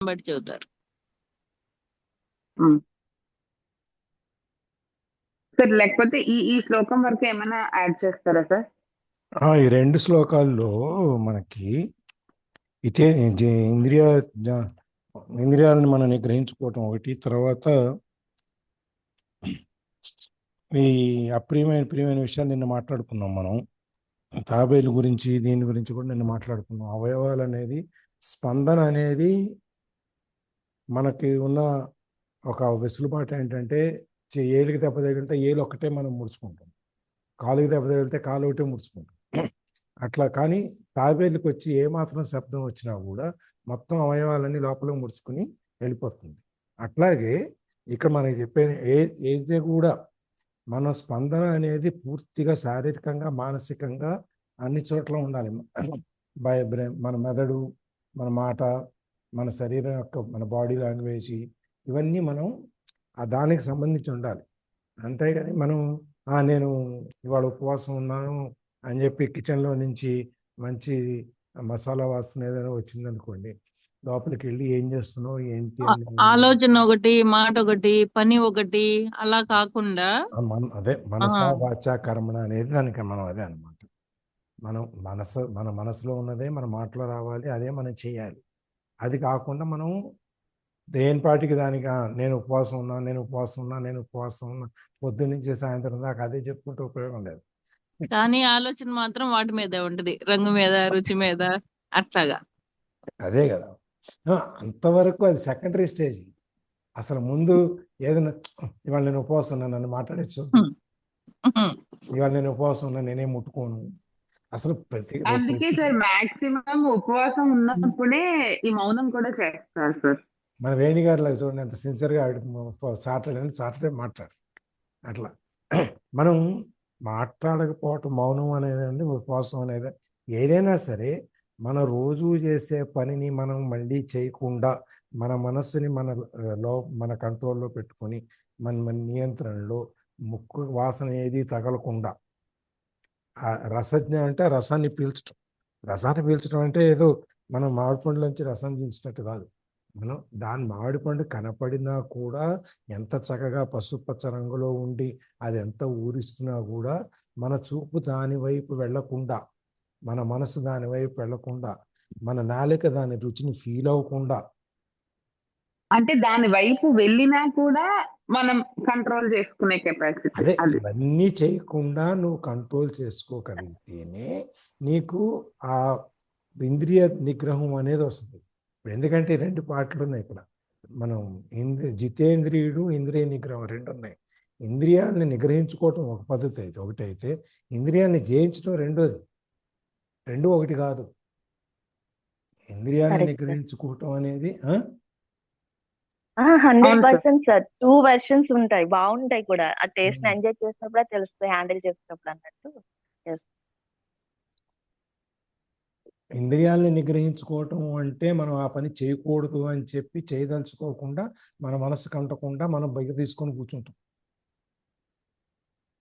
బట్టి చెబుతారు. సార్ లేకపోతే ఈ ఈ శ్లోకం వరకు ఏమైనా యాడ్ చేస్తారా సార్? ఈ 2 శ్లోకాల్లో మనకి ఇదే ఇంద్రియాలను మనం నిగ్రహించుకోవటం ఒకటి, తర్వాత ఈ ప్రియమైన విషయాలు నిన్న మాట్లాడుకున్నాం మనం. తాబేలు గురించి దీని గురించి కూడా నిన్న మాట్లాడుకున్నాం. అవయవాలు అనేది, స్పందన అనేది మనకి ఉన్న ఒక వెసులుబాటు ఏంటంటే, ఏలికి దెబ్బ తగిలితే ఏలు ఒక్కటే మనం ముడుచుకుంటాం, కాలుకి దెబ్బ తగిలితే కాలు ఒకటే ముడుచుకుంటాం. అట్లా కానీ తాబేలుకి వచ్చి ఏమాత్రం శబ్దం వచ్చినా కూడా మొత్తం అవయవాలన్నీ లోపల ముడుచుకుని వెళ్ళిపోతుంది. అట్లాగే ఇక్కడ మనకి చెప్పేది ఏది కూడా మన స్పందన అనేది పూర్తిగా శారీరకంగా, మానసికంగా అన్ని చోట్ల ఉండాలి. మన మెదడు, మన మాట, మన శరీరం యొక్క మన బాడీ లాంగ్వేజ్, ఇవన్నీ మనం దానికి సంబంధించి ఉండాలి. అంతేగాని మనం నేను ఇవాళ ఉపవాసం ఉన్నాను అని చెప్పి కిచెన్లో నుంచి మంచి మసాలా వాసన ఏదైనా వచ్చిందనుకోండి, లోపలికి వెళ్ళి ఏం చేస్తున్నావు ఏంటి అని ఆలోచన ఒకటి, మాట ఒకటి, పని ఒకటి, అలా కాకుండా అదే మనసా వాచా కర్మణ అనేది దానికి మనం అదే అనమాట. మన మనసులో ఉన్నదే మన మాటలో రావాలి, అదే మనం చేయాలి. అది కాకుండా మనం దేనిపాటికి దానికి నేను ఉపవాసం ఉన్నా పొద్దున్న నుంచి సాయంత్రం దాకా అదే చెప్పుకుంటే ఉపయోగం లేదు. కానీ ఆలోచన మాత్రం వాటి మీద ఉంటది, రంగు మీద, రుచి మీద, అట్లాగా. అదే కదా, అంతవరకు అది సెకండరీ స్టేజ్. అసలు ముందు ఏదైనా ఇవాళ నేను ఉపవాసం ఉన్నా నన్ను మాట్లాడచ్చు, ఇవాళ నేను ఉపవాసం ఉన్నా నేనేం ముట్టుకోను. అసలు అందుకే సార్ మాక్సిమం ఉపవాసం ఉన్నప్పుడే ఈ మౌనం కూడా చేస్తారు సార్. మన వేణి గారిలో చూడండి ఎంత సిన్సియర్గా సాటర్డే మాట్లాడు. అట్లా మనం మాట్లాడకపోవటం, మౌనం అనేది, ఉపవాసం అనేది, ఏదైనా సరే మన రోజు చేసే పనిని మనం మళ్ళీ చేయకుండా మన మనస్సుని మన కంట్రోల్లో పెట్టుకొని మన నియంత్రణలో, ముక్కు వాసన ఏది తగలకుండా, రసజ్ఞ అంటే రసాన్ని పీల్చడం అంటే ఏదో మనం మామిడి పండులోంచి రసం పీల్చినట్టు కాదు. మనం మామిడి పండు కనపడినా కూడా ఎంత చక్కగా పసుపచ్చ రంగులో ఉండి అది ఎంత ఊరిస్తున్నా కూడా మన చూపు దాని వైపు వెళ్లకుండా, మన మనసు దాని వైపు వెళ్లకుండా, మన నాలిక దాని రుచిని ఫీల్ అవ్వకుండా, అంటే దాని వైపు వెళ్ళినా కూడా మనం కంట్రోల్ చేసుకునే కెపాసిటీ. అదే ఇవన్నీ చేయకుండా నువ్వు కంట్రోల్ చేసుకోగలిగితేనే నీకు ఆ ఇంద్రియ నిగ్రహం అనేది వస్తుంది. ఎందుకంటే 2 పార్ట్లు ఉన్నాయి ఇక్కడ. మనం జితేంద్రియుడు, ఇంద్రియ నిగ్రహం 2 ఉన్నాయి. ఇంద్రియాలని నిగ్రహించుకోవటం ఒక పద్ధతి అయితే ఒకటైతే, ఇంద్రియాన్ని జయించడం రెండోది. 2 ఒకటి కాదు. ఇంద్రియాన్ని నిగ్రహించుకోవటం అనేది 100% సార్. 2 వెర్షన్స్ ఉంటాయి, బాగుంటాయి కూడా. ఆ టేస్ట్ ఎంజాయ్ చేసినప్పుడు తెలుస్తుంది, హ్యాండిల్ చేసినప్పుడు అన్నట్టు. ఇంద్రియాలని నిగ్రహించుకోవటం అంటే మనం ఆ పని చేయకూడదు అని చెప్పి చేయదలుచుకోకుండా మన మనసు కంటకుండా మనం బయట తీసుకొని కూర్చుంటాం.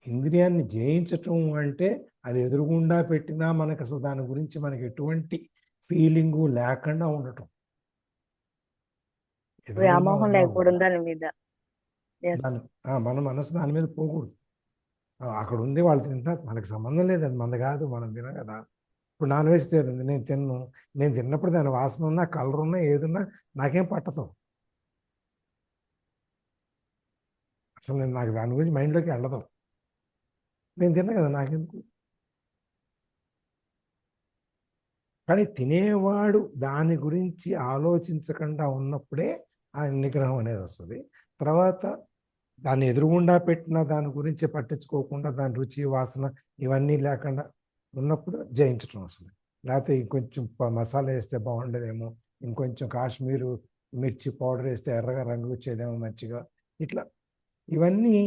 ఇంద్రియాన్ని జయించటం అంటే అది ఎదురుగుండా పెట్టినా మనకు అసలు దాని గురించి మనకి ఎటువంటి ఫీలింగు లేకుండా ఉండటం, వ్యామోహం లేకపోవడం దాని మీద. మన మనసు దాని మీద పోకూడదు. అక్కడ ఉంది, వాళ్ళు తింటారు, మనకు సంబంధం లేదు, అది మనది కాదు, మనం తినం కదా. ఇప్పుడు నాన్ వెజిటేరియన్ నేను తిన్నప్పుడు దాని వాసన ఉన్నా, కలర్ ఉన్నా, ఏదున్నా నాకేం పట్టదు. అసలు నాకు దాని గురించి మైండ్లోకి వెళ్ళదు. నేను తిన్నా కదా, నాకెందుకు. కానీ తినేవాడు దాని గురించి ఆలోచించకుండా ఉన్నప్పుడే ఆ నిగ్రహం అనేది వస్తుంది. తర్వాత దాన్ని ఎదురుగుండా పెట్టిన దాని గురించి పట్టించుకోకుండా, దాని రుచి, వాసన ఇవన్నీ లేకుండా ఉన్నప్పుడు జయించడం వస్తుంది. లేకపోతే ఇంకొంచెం మసాలా వేస్తే బాగుండేదేమో, ఇంకొంచెం కాశ్మీరు మిర్చి పౌడర్ వేస్తే ఎర్రగా రంగు వచ్చేదేమో మంచిగా, ఇట్లా ఇవన్నీ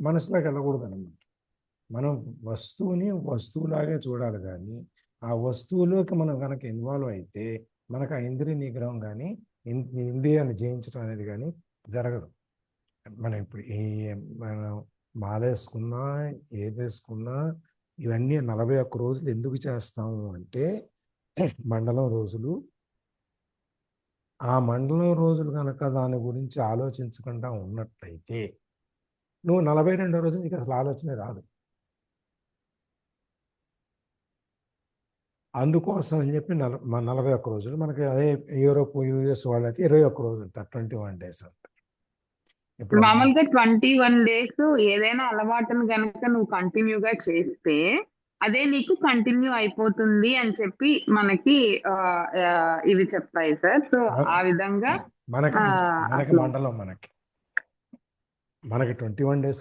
మనసులోకి వెళ్ళకూడదు అనమాట. మనం వస్తువుని వస్తువులాగే చూడాలి, కానీ ఆ వస్తువులోకి మనం కనుక ఇన్వాల్వ్ అయితే మనకు ఆ ఇంద్రియ నిగ్రహం కానీ ఇంద్రియాన్ని జయించడం అనేది కానీ జరగదు. మనం ఇప్పుడు మనం మాలేసుకున్నా, ఏదేసుకున్నా ఇవన్నీ 41 రోజులు ఎందుకు చేస్తాము అంటే, మండలం రోజులు ఆ మండలం రోజులు కనుక దాని గురించి ఆలోచించకుండా ఉన్నట్లయితే నువ్వు 42వ రోజు నీకు అసలు ఆలోచనే రాదు. అందుకోసం అని చెప్పి 41 రోజులు మనకి అదే యూరోప్ యూఎస్ వాళ్ళైతే 21 రోజు ఉంటారు, 21 days అంటారు. ఇప్పుడు మామూలుగా 21 days ఏదైనా అలవాటును గనుక నువ్వు కంటిన్యూగా చేస్తే అదే నీకు కంటిన్యూ అయిపోతుంది అని చెప్పి మనకి ఇవి చెప్తాయి సార్. సో ఆ విధంగా మనకి మనకి అట్లా మండలం మనకి 21 days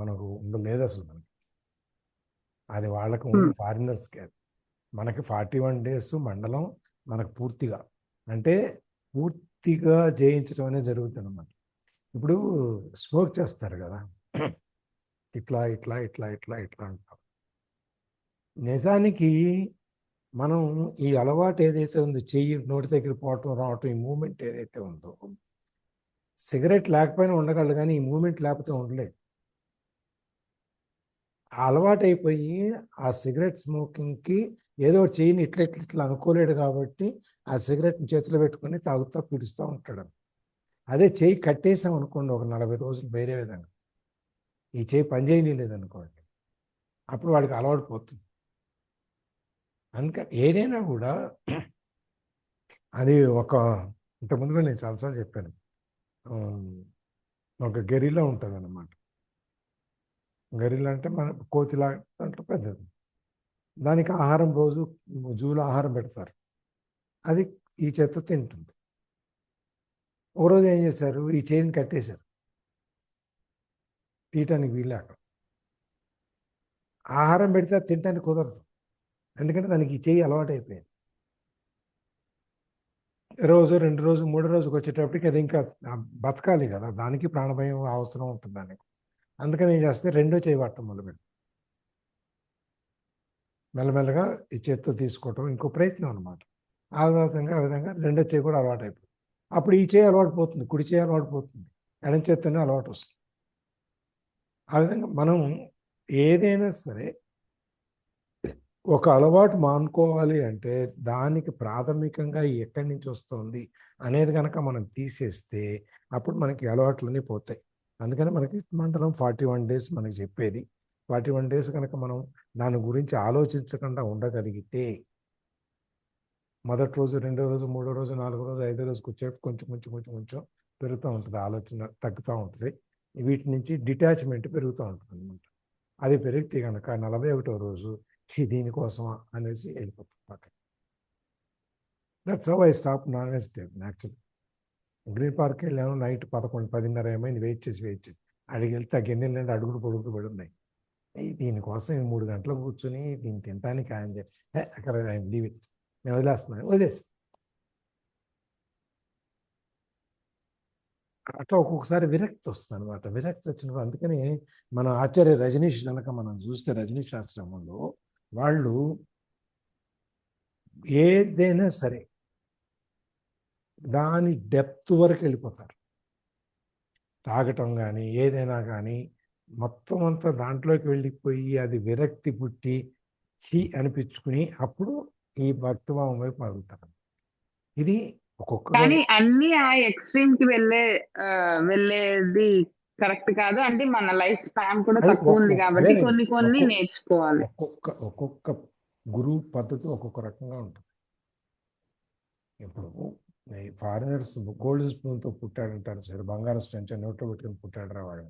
మనకు ఉండలేదు అసలు. మనకి అది వాళ్ళకు ఫారినర్స్కి. మనకి 41 days మండలం మనకు పూర్తిగా అంటే పూర్తిగా జయించడం అనేది జరుగుతుంది అన్నమాట. ఇప్పుడు స్మోక్ చేస్తారు కదా, ఇట్లా ఇట్లా ఇట్లా ఇట్లా ఇట్లా అంటారు. నిజానికి మనం ఈ అలవాటు ఏదైతే ఉందో, చెయ్యి నోటి దగ్గర పోవటం రావటం, ఈ మూమెంట్ ఏదైతే ఉందో, సిగరెట్ లేకపోయినా ఉండగలడు కానీ ఈ మూమెంట్ లేకపోతే ఉండలేదు. ఆ అలవాటు అయిపోయి ఆ సిగరెట్ స్మోకింగ్కి ఏదో చెయ్యిని ఇట్లా ఇట్లా ఇట్లా అనుకోలేడు కాబట్టి ఆ సిగరెట్ని చేతిలో పెట్టుకొని తాగుతూ పీడుస్తూ ఉంటాడు. అదే చెయ్యి కట్టేసాం అనుకోండి ఒక 40 రోజులు వేరే విధంగా, ఈ చెయ్యి పని చేయలేదు అనుకోండి, అప్పుడు వాడికి అలవాటు పోతుంది. అందుకని ఏదైనా కూడా అది ఇంతకుముందుగా నేను చాలాసార్లు చెప్పాను, ఒక గెరిలా ఉంటుంది అన్నమాట. గెరిలా అంటే మన కోతిలా అంటే పెద్దది. దానికి ఆహారం రోజు జూలో ఆహారం పెడతారు, అది ఈ చెత్త తింటుంది. ఒక రోజు ఏం చేశారు, ఈ చేయిని కట్టేశారు, తీయటానికి వీళ్ళాక. ఆహారం పెడితే తినటానికి కుదరదు, ఎందుకంటే దానికి ఈ చేయి అలవాటు అయిపోయింది. రోజు 2 రోజు 3 రోజుకి వచ్చేటప్పటికి అది ఇంకా బతకాలి కదా, దానికి ప్రాణభయం అవసరం ఉంటుంది దానికి. అందుకని ఏం చేస్తే రెండో చేయి పట్టడం మొదలుపెట్టి మెల్లమెల్లగా ఈ చేత్తో తీసుకోవటం ఇంకో ప్రయత్నం అనమాట. ఆ విధంగా రెండో చేయి కూడా అలవాటు అయిపోతుంది. అప్పుడు ఈ చేయి అలవాటు పోతుంది, కుడి చేయి అలవాటు పోతుంది, ఎడం చేత్తోనే అలవాటు వస్తుంది. ఆ విధంగా మనం ఏదైనా సరే ఒక అలవాటు మానుకోవాలి అంటే దానికి ప్రాథమికంగా ఎక్కడి నుంచి వస్తుంది అనేది కనుక మనం తీసేస్తే అప్పుడు మనకి అలవాట్లన్నీ పోతాయి. అందుకని మనకి మండలం 41 days మనకి చెప్పేది. 41 days కనుక మనం దాని గురించి ఆలోచించకుండా ఉండగలిగితే మొదటి రోజు, రెండో రోజు, మూడో రోజు, నాలుగో రోజు, ఐదో రోజుకి వచ్చేటప్పుడు కొంచెం కొంచెం కొంచెం కొంచెం పెరుగుతూ ఉంటుంది, ఆలోచన తగ్గుతూ ఉంటుంది, వీటి నుంచి డిటాచ్మెంట్ పెరుగుతూ ఉంటుంది అనమాట. అది పెరిగితే కనుక 41వ రోజు దీనికోసమా అనేసి వెళ్ళిపోతుంది పక్కన. That's how I stop non vegetarian actually. Green park వెళ్ళాను, నైట్ 11, 10:30 ఏమైంది, వెయిట్ చేసి అడిగి వెళ్తే ఆ గిన్నెలు అడుగుడు పొడుగుడు పడి ఉన్నాయి. దీనికోసం 3 గంటలు కూర్చొని దీన్ని తినడానికి ఆయన చెప్పి అక్కడ లీవ్ ఇట్, నేను వదిలేసి అట్లా ఒక్కొక్కసారి విరక్తి వస్తుంది అనమాట. విరక్తి వచ్చినప్పుడు అందుకని మన ఆచార్య రజనీష్ కనుక మనం చూస్తే, రజనీష్ ఆశ్రమంలో వాళ్ళు ఏదైనా సరే దాని డెప్త్ వరకు వెళ్ళిపోతారు. తాగటం కానీ ఏదైనా కానీ మొత్తం అంతా దాంట్లోకి వెళ్ళిపోయి అది విరక్తి పుట్టి అనిపించుకుని అప్పుడు ఈ భక్తిభావం వైపు అడుగుతారు. ఇది కానీ అన్ని ఆ ఎక్స్ట్రీమ్ కి వెళ్ళేది కరెక్ట్ కాదు. అంటే మన లైఫ్ స్పాన్ కూడా తక్కువ ఉంది కాబట్టి కొన్ని నేర్చుకోవాలి. ఒక్కొక్క గురువు పద్ధతి ఒక్కొక్క రకంగా ఉంటుంది. ఇప్పుడు ఫారినర్స్ గోల్డ్ స్పూన్తో పుట్టాడంటారు సరే, బంగారం స్పూన్ నోట్లో పెట్టుకుని పుట్టాడు రా వాడు.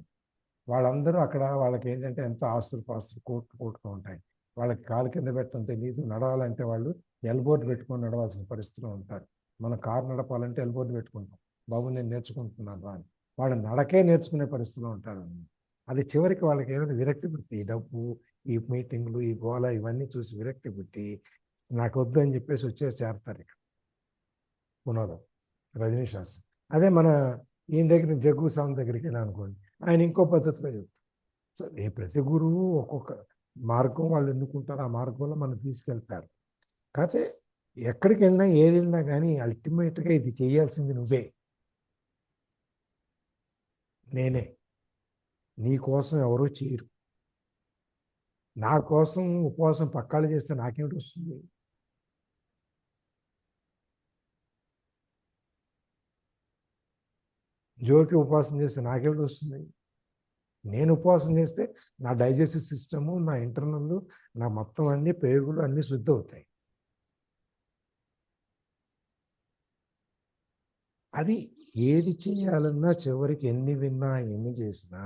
వాళ్ళందరూ అక్కడ వాళ్ళకి ఏంటంటే ఎంత ఆస్తులు పాస్తులు కోట్లు ఉంటాయి, వాళ్ళకి కాలు కింద పెట్టడం తెలియదు. నడవాలంటే వాళ్ళు ఎల్బోర్డ్ పెట్టుకొని నడవాల్సిన పరిస్థితిలో ఉంటారు. మనం కారు నడపాలంటే ఎల్బోర్డ్ పెట్టుకుంటాం, బాబు నేను నేర్చుకుంటున్నాను అని. వాళ్ళు నడకే నేర్చుకునే పరిస్థితిలో ఉంటారు. అది చివరికి వాళ్ళకి ఏదైనా విరక్తి పుట్టి, ఈ డబ్బు, ఈ మీటింగ్లు, ఈ గోల ఇవన్నీ చూసి విరక్తి పుట్టి నాకు వద్దు అని చెప్పేసి వచ్చేసి చేరతారు ఇక్కడ పునరు రజనీష్ శాస్త్రి. అదే మన ఈయన దగ్గర జగ్గు స్వామి దగ్గరికి వెళ్ళి అనుకోండి, ఆయన ఇంకో పద్ధతిలో చెప్తారు. సో ప్రతి గురువు ఒక్కొక్క మార్గం వాళ్ళు ఎన్నుకుంటారు, ఆ మార్గంలో మనం తీసుకెళ్తారు. కాకపోతే ఎక్కడికి వెళ్ళినా ఏది వెళ్ళినా కానీ అల్టిమేట్గా ఇది చేయాల్సింది నువ్వే, నేనే. నీ కోసం ఎవరూ చేయరు. నా కోసం ఉపవాసం పక్కాలు చేస్తే నాకేమిటి వస్తుంది? జ్యోతి ఉపవాసం చేస్తే నాకేమిటి వస్తుంది? నేను ఉపవాసం చేస్తే నా డైజెస్టివ్ సిస్టము, నా ఇంటర్నల్, నా మొత్తం అన్ని పేగులు అన్నీ శుద్ధి అవుతాయి. అది ఏది చేయాలన్నా చివరికి ఎన్ని విన్నా ఎన్ని చేసినా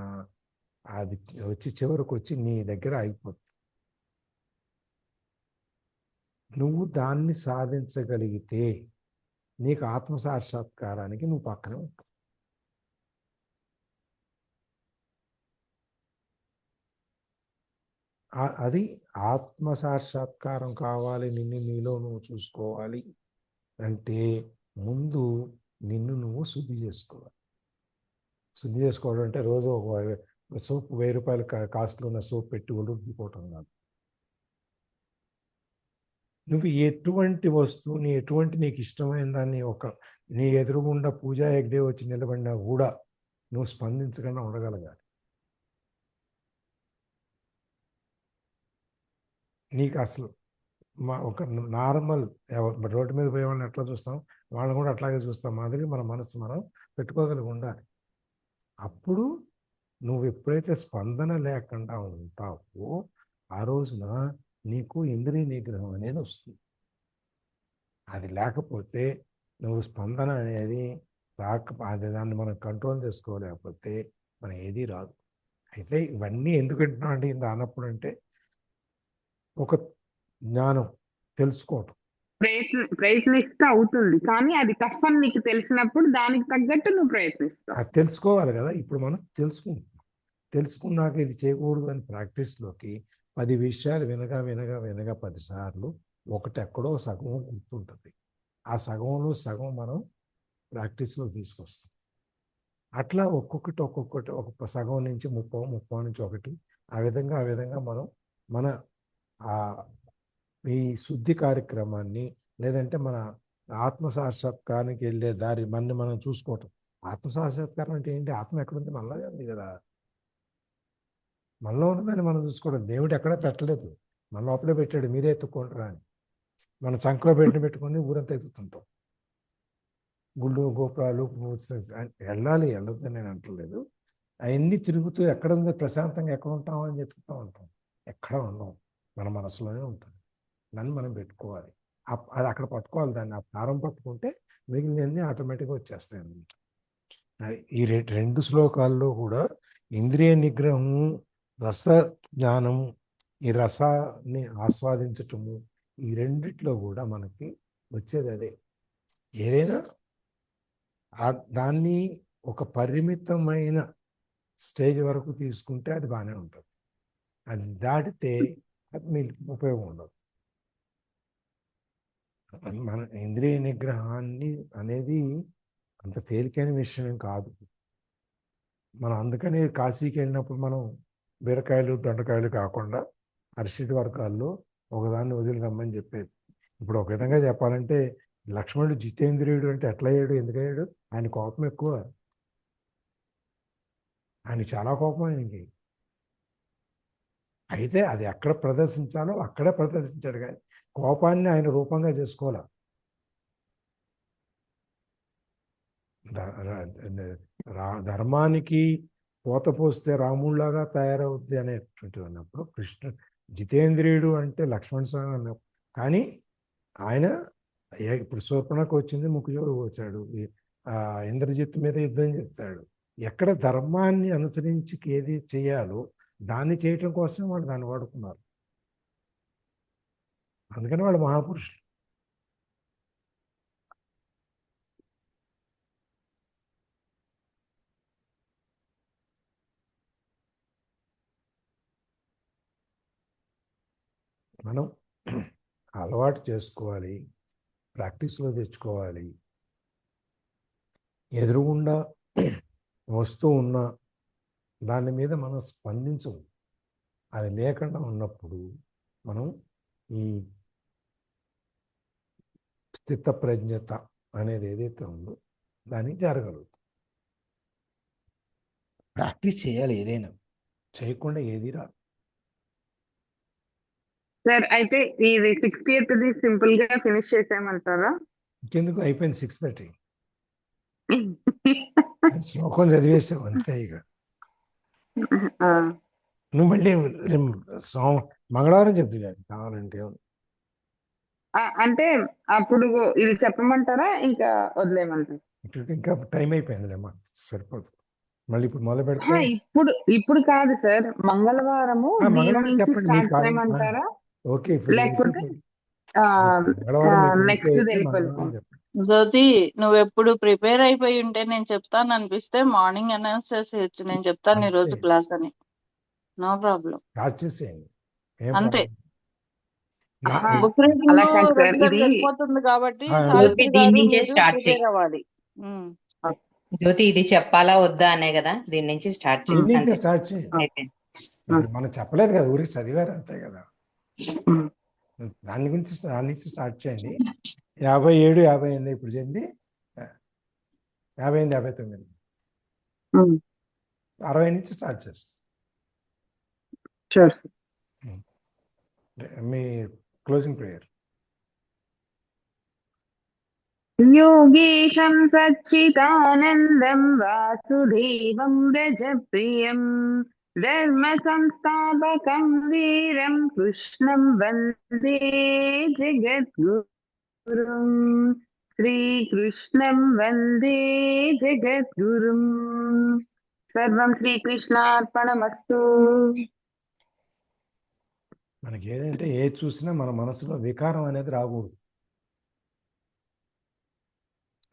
అది వచ్చి చివరికి వచ్చి నీ దగ్గర అయిపోతుంది. నువ్వు దాన్ని సాధించగలిగితే నీకు ఆత్మసాక్షాత్కారానికి నువ్వు పక్కనే ఉంటావు. అది ఆత్మసాక్షాత్కారం కావాలి, నిన్ను నీలో నువ్వు చూసుకోవాలి అంటే ముందు నిన్ను నువ్వు శుద్ధి చేసుకోవాలి. శుద్ధి చేసుకోవడం అంటే రోజు ఒక సోప్ 1000 రూపాయలు కాస్ట్లో ఉన్న సోప్ పెట్టి రుద్దుకోవటం కాదు. నువ్వు ఎటువంటి వస్తువుని, ఎటువంటి నీకు ఇష్టమైన దాన్ని నీ ఎదురుగుండా పూజా హెగ్డే వచ్చి నిలబడినా కూడా నువ్వు స్పందించకుండా ఉండగలగాలి. నీకు అసలు ఒక నార్మల్ రోడ్డు మీద పోయే వాళ్ళని ఎట్లా చూస్తాం, వాళ్ళని కూడా అట్లాగే చూస్తాం. మాదిరి మన మనసు మనం పెట్టుకోగలిగి ఉండాలి. అప్పుడు నువ్వు ఎప్పుడైతే స్పందన లేకుండా ఉంటావో ఆ రోజున నీకు ఇంద్రియ నిగ్రహం అనేది వస్తుంది. అది లేకపోతే నువ్వు స్పందన అనేది అది దాన్ని మనం కంట్రోల్ చేసుకోలేకపోతే మనం ఏదీ రాదు. అయితే ఇవన్నీ ఎందుకు అంటున్నాం అంటే ఇంత అన్నప్పుడు అంటే ఒక జ్ఞానం తెలుసుకోవటం, ప్రయత్నిస్తే అవుతుంది, కానీ అది కష్టం నీకు తెలిసినప్పుడు దానికి తగ్గట్టు నువ్వు ప్రయత్నిస్తావు. అది తెలుసుకోవాలి కదా. ఇప్పుడు మనం తెలుసుకున్నాక ఇది చేయకూడదు అని ప్రాక్టీస్లోకి 10 విషయాలు వినగా 10 సార్లు ఒకటి ఎక్కడో సగం గుర్తుంటుంది. ఆ సగంలో సగం మనం ప్రాక్టీస్లో తీసుకొస్తాం. అట్లా ఒక్కొక్కటి ఒక సగం నుంచి 30 నుంచి 1 ఆ విధంగా మనం మన ఈ శుద్ధి కార్యక్రమాన్ని లేదంటే మన ఆత్మసాక్షాత్కారానికి వెళ్ళే దారి మనం చూసుకోవటం. ఆత్మసాక్షాత్కారం అంటే ఏంటి? ఆత్మ ఎక్కడుంది? మనలోనే ఉంది కదా. మనలో ఉన్నదాన్ని మనం చూసుకోవడం. దేవుడు ఎక్కడ పెట్టలేదు, మన లోపలే పెట్టాడు. మీరే ఎత్తుకుంటారా అని మనం చంకలో పెట్టుకొని ఊరంతా ఎత్తుతుంటాం. గుళ్ళు గోపురాలు వెళ్ళాలి, వెళ్ళొద్దని నేను అంటలేదు. అవన్నీ తిరుగుతూ ఎక్కడ ఉంది ప్రశాంతంగా ఎక్కడ ఉంటాం అని చెప్తూ ఉంటాం. ఎక్కడ ఉన్నాం, మన మనసులోనే ఉంటుంది. దాన్ని మనం పెట్టుకోవాలి. అది అక్కడ పట్టుకోవాలి. దాన్ని ఆ ప్రారం పట్టుకుంటే మిగిలినవన్నీ ఆటోమేటిక్గా వచ్చేస్తాయి అన్నమాట. ఈ 2 శ్లోకాల్లో కూడా ఇంద్రియ నిగ్రహము, రస జ్ఞానము, ఈ రసాన్ని ఆస్వాదించటము, ఈ రెండిట్లో కూడా మనకి వచ్చేది అదే. ఏదైనా దాన్ని ఒక పరిమితమైన స్టేజ్ వరకు తీసుకుంటే అది బాగానే ఉంటుంది. అది దాటితే అది మీకు ఉపయోగం ఉండదు. మన ఇంద్రియ నిగ్రహాన్ని అనేది అంత తేలికైన విషయం కాదు. మనం అందుకని కాశీకి వెళ్ళినప్పుడు మనం బీరకాయలు దొండకాయలు కాకుండా అరిషడ్ వర్గాల్లో ఒకదాన్ని వదిలి రమ్మని చెప్పేది. ఇప్పుడు ఒక విధంగా చెప్పాలంటే లక్ష్మణుడు జితేంద్రియుడు అంటే ఎట్లా అయ్యాడు? ఎందుకయ్యాడు? ఆయన కోపం ఎక్కువ. ఆయన చాలా కోపం ఆయనకి. అయితే అది ఎక్కడ ప్రదర్శించాలో అక్కడే ప్రదర్శించాడు, కానీ కోపాన్ని ఆయన రూపంగా చేసుకోవాలి. ధర్మానికి పోత పోస్తే రాముళ్లాగా తయారవుద్ది అనేటువంటి అన్నప్పుడు కృష్ణుడు జితేంద్రియుడు అంటే లక్ష్మణ స్వామి అన్నప్పుడు. కానీ ఆయన ఇప్పుడు శూర్పణఖ వచ్చింది, ముఖజోడు వచ్చాడు, ఇంద్రజిత్ మీద యుద్ధం చేస్తాడు. ఎక్కడ ధర్మాన్ని అనుసరించి ఏది చేయాలో దాన్ని చేయటం కోసం వాళ్ళు దాన్ని వాడుకున్నారు. అందుకని వాళ్ళు మహాపురుషులు. మనం అలవాటు చేసుకోవాలి, ప్రాక్టీస్లో తెచ్చుకోవాలి. ఎదురుగుండా వస్తూ ఉన్న దాని మీద మనం స్పందించము. అది లేకుండా ఉన్నప్పుడు మనం ఈ స్థితప్రజ్ఞత అనేది ఏదైతే ఉందో దానికి జరగలుగుతుంది. ప్రాక్టీస్ చేయాలి. ఏదైనా చేయకుండా ఏది రాదు. సార్, అయితే ఇది 60th సింపుల్ గా ఫినిష్ చేసేయమంటారా? ఇంకెందుకు, అయిపోయింది 6:30. శ్లోకం చదివేసావు అంతే ఇక. ఆ, నువ్వు మళ్ళీ మంగళవారం చెప్తుంది అది కావాలంటే. అంటే అప్పుడు ఇది చెప్పమంటారా ఇంకా వదిలేయమంటారా? ఇంకా టైం అయిపోయిందిలేమ్మా, సరిపోదు. మళ్ళీ ఇప్పుడు మొదలు పెడితే ఇప్పుడు కాదు సార్, మంగళవారము దీని మంగళవారం నుంచి చెప్పండి స్టార్ట్ మీకు. చేయమంటారా? ఓకే, ఇప్పుడు లేకపోతే మంగళవారం మీకు ఓకే నెక్స్ట్ అయితే వెళ్ళిపోతాం. మంగళవారం చెప్పండి. జ్యోతి, నువ్వు ఎప్పుడు ప్రిపేర్ అయిపోయి ఉంటే నేను చెప్తాను అనిపిస్తే మార్నింగ్ అనౌన్స్ చేసేయచ్చు, నేను చెప్తాను ఈ రోజు అంతే. క్లాస్ అని. No problem. స్టార్ట్ చేసేయండి, ఏం అంతే. ప్రాబ్లం. నా- ఆహా, బుక్ అలా రీడింగ్ కాదు సార్, రెగ్యులర్ ఇది వెళ్ళిపోతుంది కాబట్టి ఆ, సావిత్రి దీని గారు నుంచే మీరు స్టార్ట్ ప్రిపేర్ అవ్వాలి. ఉమ్. జ్యోతి, ఇది చెప్పాలా వద్దా అనే కదా, దీని నుంచి స్టార్ట్ దీని చేయండి. నుంచే అంతే, స్టార్ట్ చేయండి. అయిపోయింది. ఇప్పుడు మనం చెప్పలేదు కదా, ఊరికి చదివారు అంతే కదా. ఉమ్, దాని నుంచి స్టార్ట్ చేయండి. 57, 58 ఇప్పుడు చేయండి. 58, 59, ఉమ్, 60 నుంచి స్టార్ట్ చేస్తాం. sure sir. మీ క్లోజింగ్ ప్రేయర్. योगीशं सच्चिदानन्दं वासुदेवं व्रजप्रियं धर्मसंस्थापकं वीरं कृष्णं वन्दे जगद्गुरुं श्रीकृष्णं वन्दे जगद्गुरुं सर्वं श्रीकृष्णार्पणमस्तु. మనకి ఏంటంటే ఏది చూసినా మన మనసులో వికారం అనేది రాకూడదు.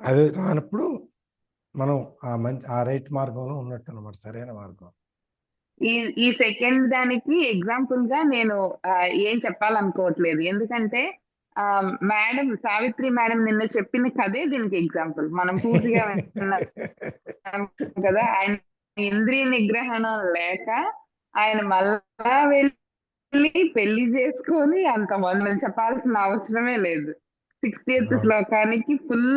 అది రానప్పుడు మనం ఆ రైట్ మార్గంలో ఉన్నట్టు అన్నమాట, సరైన మార్గం. ఈ సెకండ్ దానికి ఎగ్జాంపుల్ గా నేను ఏం చెప్పాలనుకోవట్లేదు, ఎందుకంటే మేడం సావిత్రి మేడం నిన్న చెప్పిన కథే దీనికి ఎగ్జాంపుల్. మనం పూర్తిగా విన్నాం కదా, ఆయన ఇంద్రియ నిగ్రహణ లేక ఆయన మళ్ళా వెళ్ళి పెళ్లి చేసుకొని అంతమంది చెప్పాల్సిన అవసరమే లేదు. 60th శ్లోకానికి ఫుల్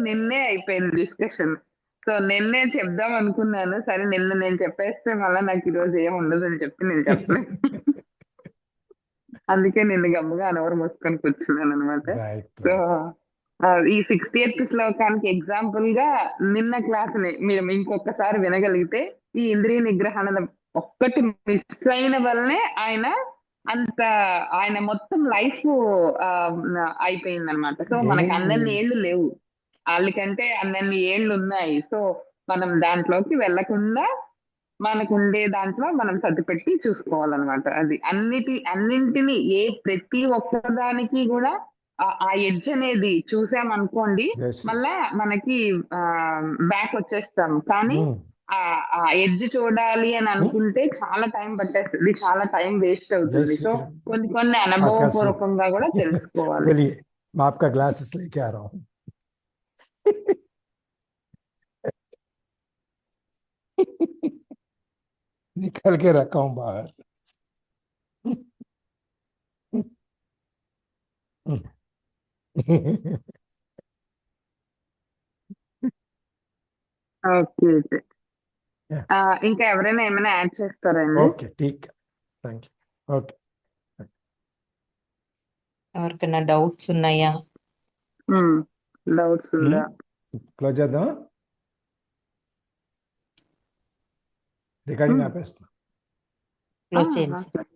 నిన్నే అయిపోయింది డిస్కషన్. సో నిన్నే చెప్దాం అనుకున్నాను, సరే నిన్న నేను చెప్పేస్తే మళ్ళీ నాకు ఈరోజు ఏం ఉండదు అని చెప్పి నేను చెప్పలేదు. అందుకే నిన్ను గమ్ముగా నోరు మూసుకొని కూర్చున్నాను అనమాట. సో ఈ 60th శ్లోకానికి ఎగ్జాంపుల్ గా నిన్న క్లాస్ ని మీరు ఇంకొకసారి వినగలిగితే, ఈ ఇంద్రియ నిగ్రహణ ఒక్కటి మిస్ అయిన వల్లనే ఆయన మొత్తం లైఫ్ అయిపోయింది అనమాట. సో మనకి అన్నన్ని ఏళ్ళు లేవు, వాళ్ళకంటే అన్నన్ని ఏళ్ళు ఉన్నాయి. సో మనం దాంట్లోకి వెళ్ళకుండా మనకు ఉండే దాంట్లో మనం సర్దిపెట్టి చూసుకోవాలన్నమాట. అది అన్నింటినీ ప్రతి ఒక్కదానికి కూడా ఆ ఎడ్జ్ అనేది చూసామనుకోండి, మళ్ళా మనకి బ్యాక్ వచ్చేస్తాం. కానీ ఆ ఎడ్జ్ చూడాలి అని అనుకుంటే చాలా టైం పట్టేస్తుంది, చాలా టైం వేస్ట్ అవుతుంది. సో కొన్ని అనుభవపూర్వకంగా కూడా తెలుసుకోవాలి. आपका ग्लासेस लेके आ रहा हूँ. निकल के रखा हूँ बाहर. ఓకే, ఇంకా ఎవరైనా ఏమైనా యాడ్ చేస్తారండి? ఓకే, ఠీక్, థ్యాంక్ యూ. ఓకే, ఎవరికైనా డౌట్స్ ఉన్నాయా? డౌట్స్ ఉందా? క్లోజ్ చేద్దాం. రికార్డింగ్ ఆపేస్తున్నా. క్లోజ్ చేయండి.